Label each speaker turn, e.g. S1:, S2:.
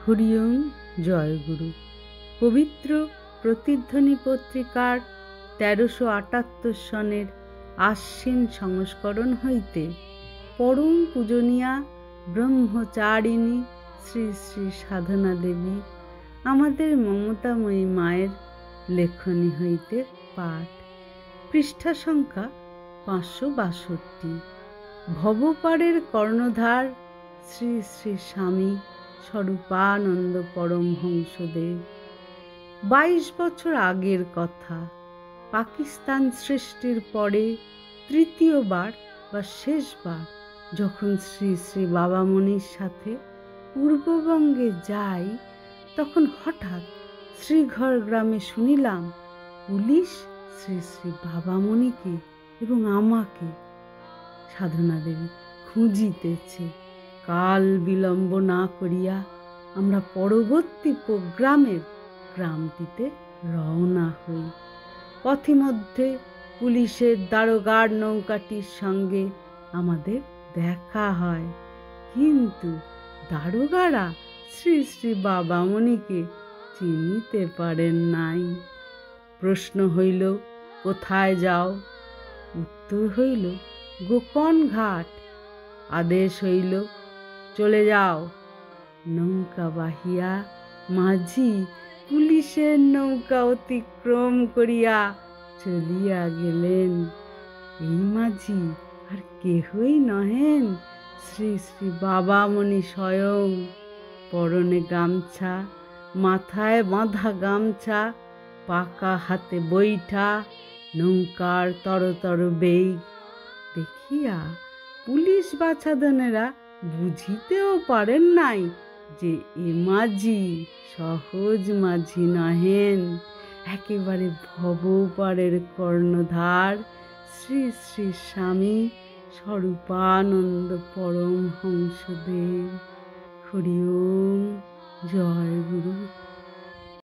S1: হরি ওম জয়গুরু। পবিত্র প্রতিধ্বনি পত্রিকার ১৩৭৮ সনের আশ্বিন সংস্করণ হইতে পরম পূজনীয়া ব্রহ্মচারিণী শ্রী শ্রী সাধনা দেবী আমাদের মমতাময়ী মায়ের লেখনী হইতে পাঠ। পৃষ্ঠা সংখ্যা ৫৬২। ভবপারের কর্ণধার শ্রী শ্রী স্বামী স্বরূপানন্দ পরমহংসদেব। ২২ বছর আগের কথা। পাকিস্তান সৃষ্টির পরে তৃতীয়বার বা শেষবার যখন শ্রী শ্রী বাবামণির সাথে পূর্ববঙ্গে যাই, তখন হঠাৎ শ্রীঘর গ্রামে শুনিলাম পুলিশ শ্রী শ্রী বাবামণিকে এবং আমাকে সাধনা দেবী খুঁজিতেছে। কাল বিলম্ব না করিয়া আমরা পরবর্তী প্রোগ্রামের গ্রামটিতে রওনা হই। পথিমধ্যে পুলিশের দারোগার নৌকাটির সঙ্গে আমাদের দেখা হয়, কিন্তু দারোগারা শ্রী শ্রী বাবামণিকে চিনিতে পারেন নাই। প্রশ্ন হইল, কোথায় যাও? উত্তর হইল, গোপন ঘাট। আদেশ হইল, চলে যাও। নৌকা বাহিয়া মাঝি পুলিশের নৌকা অতিক্রম করিয়া চলিয়া গেলেন। এই মাঝি আর কেহই নহেন, শ্রী শ্রী বাবামণি স্বয়ং। পরনে গামছা, মাথায় বাঁধা গামছা, পাকা হাতে বৈঠা, নৌকার তরতর বেগ দেখিয়া পুলিশ বাছাধনেরা বুঝিতেও পারেন নাই যে এ মাঝি সহজ মাঝি নহেন, একেবারে ভবপারের কর্ণধার শ্রী শ্রী স্বামী স্বরূপানন্দ পরমহংসদেব। হরি ওম জয় গুরু।